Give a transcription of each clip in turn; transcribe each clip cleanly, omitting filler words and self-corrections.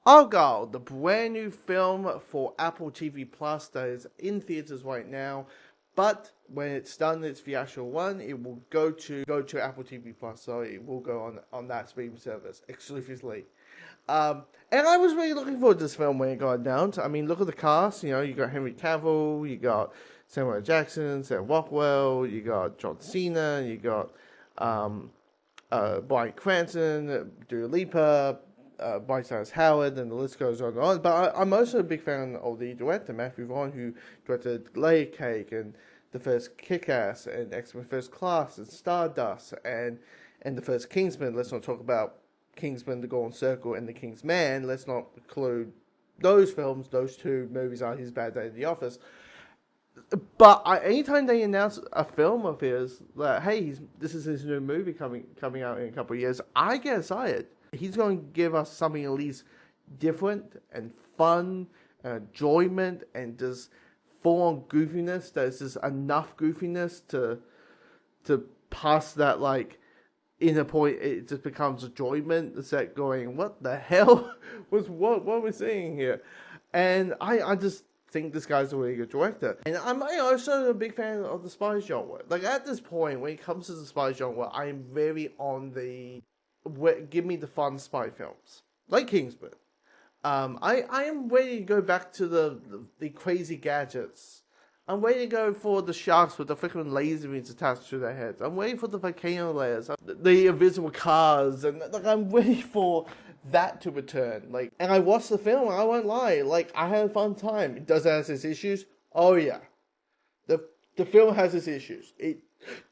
Argylle, the brand new film for Apple TV Plus that is in theaters right now. But when it's done its theatrical run, it will go to Apple TV Plus, so it will go on that streaming service exclusively. And I was really looking forward to this film when it got announced. I mean, look at the cast. You know, you got Henry Cavill, you got Samuel L. Jackson, Sam Rockwell, you got John Cena, you got um, Bryan Cranston, Dua Lipa, Bryce Dallas Howard, and the list goes on and on. But I'm also a big fan of the director, Matthew Vaughn, who directed Layer Cake and the first Kick-Ass and X-Men First Class and Stardust and the first Kingsman. Let's not talk about Kingsman, The Golden Circle, and The Kingsman. Let's not include those films. Those two movies are his Bad Day at the Office. But anytime they announce a film of his, that hey, this is his new movie coming out in a couple of years, I get excited. He's going to give us something at least different and fun, and enjoyment, and just full-on goofiness. There's just enough goofiness to pass that, like, in a point it just becomes enjoyment. It's like going, what the hell was what we're seeing here? And I just think this guy's a really good director. And I'm also a big fan of the spy genre. Like, at this point, when it comes to the spy genre, I'm very on the give me the fun spy films, like Kingsman. I am ready to go back to the crazy gadgets. I'm ready to go for the sharks with the freaking laser beams attached to their heads. I'm waiting for the volcano layers, the invisible cars, and like I'm ready for that to return. Like, and I watched the film. I won't lie. Like, I had a fun time. It does have its issues. Oh yeah, the film has its issues. It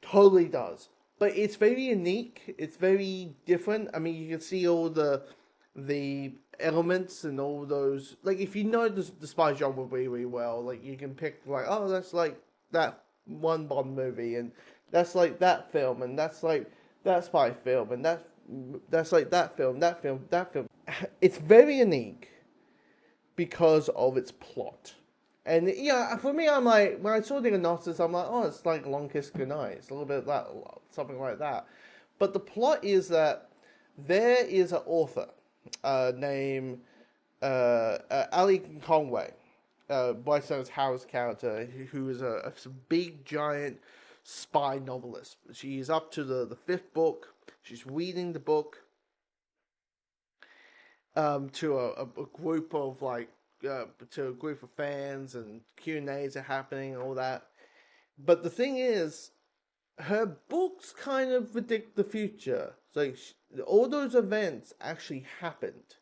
totally does. But it's very unique. It's very different. I mean, you can see all the elements and all those. Like, if you know the spy genre really, really well, like, you can pick, like, oh, that's like that one Bond movie, and that's like that film, and that's like that spy film, and that's like that film. It's very unique because of its plot. And yeah, for me, I'm like, when I saw the synopsis, I'm like, oh, it's like Long Kiss Goodnight. It's a little bit that, something like that. But the plot is that there is an author named Ali Conway, Bryce Dallas Howard's character, who is a big, giant spy novelist. She is up to the fifth book. She's reading the book to a group of, like, to a group of fans, and Q&As are happening and all that. But the thing is, her books kind of predict the future. So, like, all those events actually happened.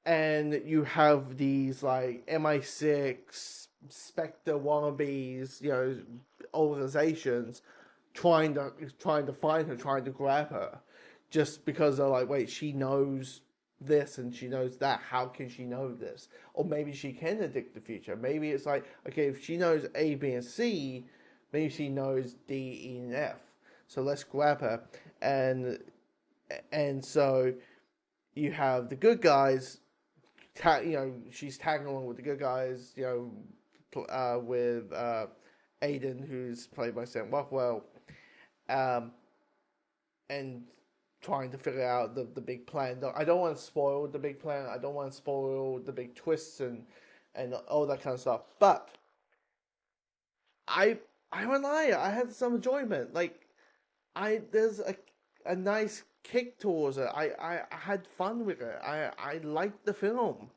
And you have these, like, MI6, Spectre wannabes, you know, organizations trying to find her, trying to grab her, just because they're like, wait, she knows this and she knows that. How can she know this? Or maybe she can predict the future. Maybe it's like, okay, if she knows A, B, and C, maybe she knows D, E, and F. So let's grab her. And so you have the good guys. She's tagging along with the good guys. You know, with Aiden, who's played by Sam Rockwell, and trying to figure out the big plan. I don't want to spoil the big plan. I don't want to spoil the big twists and all that kind of stuff. But I won't lie, I had some enjoyment. Like, there's a nice kick towards it. I had fun with it. I liked the film.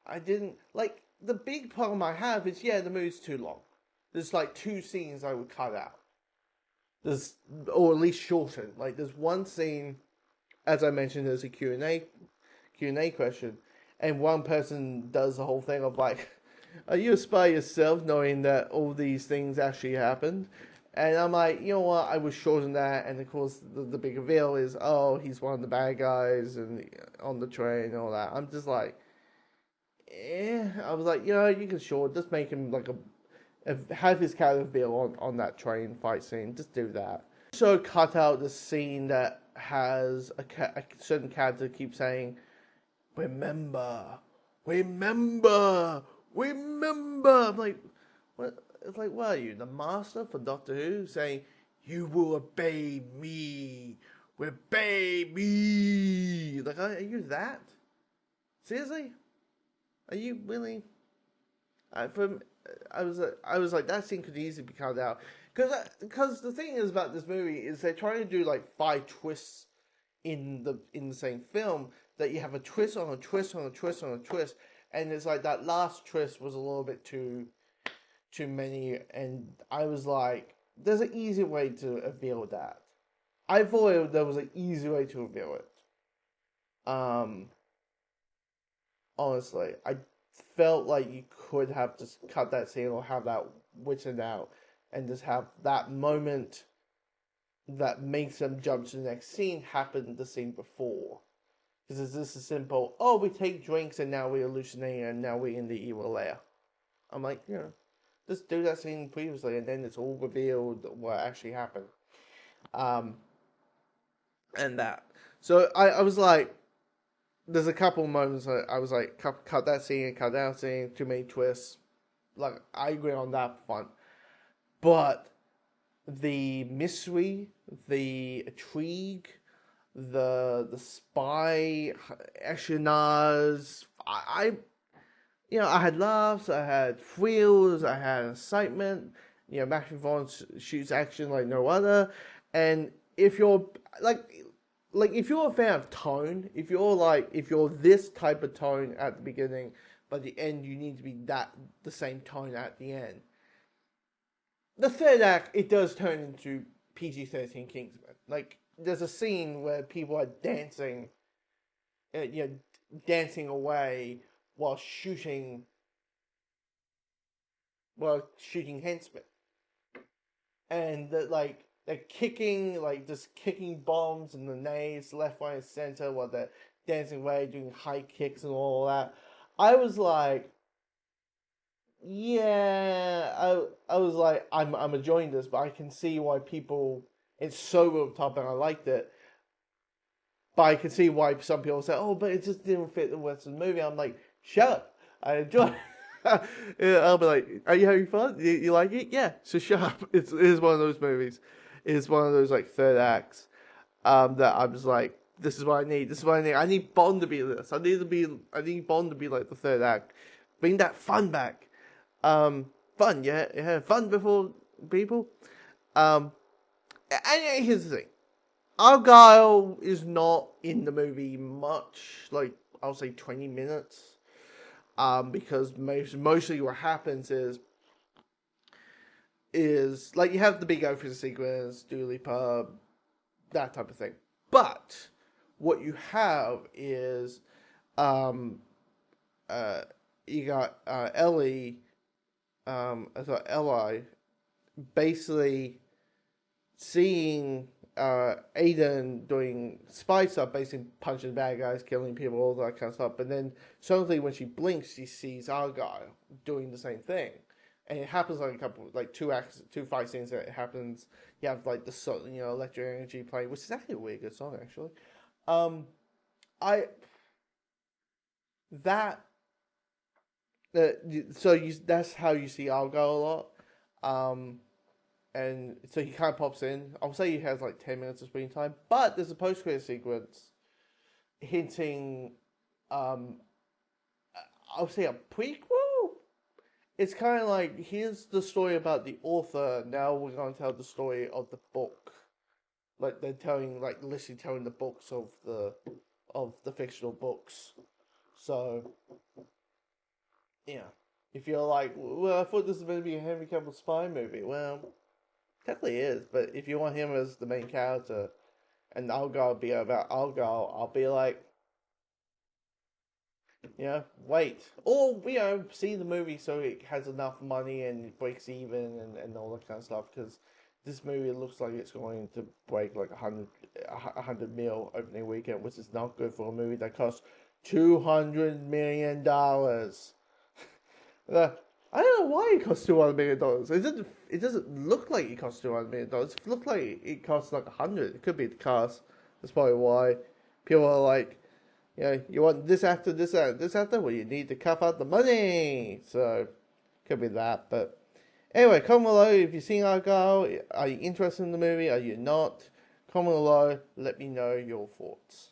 I didn't like the big problem I have is, yeah, the movie's too long. There's like 2 scenes I would cut out. Or at least shorten. Like, there's one scene, as I mentioned, there's a Q&A question, and one person does the whole thing of like, are you a spy yourself, knowing that all these things actually happened? And I'm like, you know what, I would shorten that, and of course the big reveal is, oh, he's one of the bad guys and on the train and all that. I'm just like, I was like, you know, you can just make him like have his character reveal on that train fight scene. Just do that. So cut out the scene that has a certain character keep saying, remember, remember, remember. I'm like, what? It's like, what are you, the master for Doctor Who, saying, you will obey me, obey me. Like, are you that? seriously? Are you really? I was like, that scene could easily be cut out. Because the thing is about this movie is they're trying to do like 5 twists in the same film, that you have a twist on a twist on a twist on a twist, and it's like that last twist was a little bit too many, and I was like, there's an easy way to reveal that. I thought there was an easy way to reveal it. Honestly, I felt like you could have just cut that scene or have that written out and just have that moment that makes them jump to the next scene happen the scene before. Because it's just a simple, oh, we take drinks and now we hallucinate and now we're in the evil lair. I'm like, just do that scene previously and then it's all revealed what actually happened. And that. So I was like, there's a couple moments I was like, cut that scene, cut that scene, too many twists. Like, I agree on that front. But the mystery, the intrigue, the spy espionage, I had laughs, I had thrills, I had excitement. Matthew Vaughn shoots action like no other. And if you're like if you're a fan of tone, if you're this type of tone at the beginning, but the end you need to be the same tone at the end. The third act, it does turn into PG-13 Kingsman. Like, there's a scene where people are dancing, dancing away while shooting henchmen, and they're kicking, just kicking bombs and grenades left, right, and center while they're dancing away, doing high kicks and all that. I was like, yeah, I was like, I'm enjoying this, but I can see why people, it's so over the top and I liked it. But I can see why some people say, oh, but it just didn't fit the Western movie. I'm like, shut up. I enjoy it. I'll be like, are you having fun? You like it? Yeah, so shut up. It is one of those movies. It's one of those like third acts that I was like, this is what I need. This is what I need. I need Bond to be this. I need Bond to be like the third act. Bring that fun back. Fun, yeah, fun before people. And here's the thing. Argylle is not in the movie much, like, I'll say 20 minutes. Because mostly what happens is like, you have the big opening sequence, Dua Lipa, that type of thing. But what you have is, you got Ellie, Eli, basically seeing Aiden doing spy stuff, basically punching bad guys, killing people, all that kind of stuff. But then suddenly, when she blinks, she sees Argylle doing the same thing, and it happens like two fight scenes that it happens. You have like the electric energy playing, which is actually a really good song, actually. That's how you see Argylle a lot. And so he kind of pops in. I'll say he has like 10 minutes of screen time, but there's a post-credit sequence hinting, I'll say a prequel? It's kind of like, here's the story about the author, now we're going to tell the story of the book. Like, they're literally telling the books of the fictional books. So, yeah. If you're like, well, I thought this was going to be a Henry Cavill spy movie. Well, technically is, but if you want him as the main character, and Argylle be about Argylle, I'll be like, wait. Or, see the movie so it has enough money and it breaks even and all that kind of stuff, because this movie looks like it's going to break like 100 mil opening weekend, which is not good for a movie that costs $200 million. I don't know why it costs $200 million. It doesn't look like it costs $200 million. It looks like it costs like 100. It could be the cost. That's probably why people are like, you want this actor, this actor, this actor. Well, you need to cough out the money. So could be that. But anyway, comment below if you've seen Argylle. Are you interested in the movie? Are you not? Comment below. Let me know your thoughts.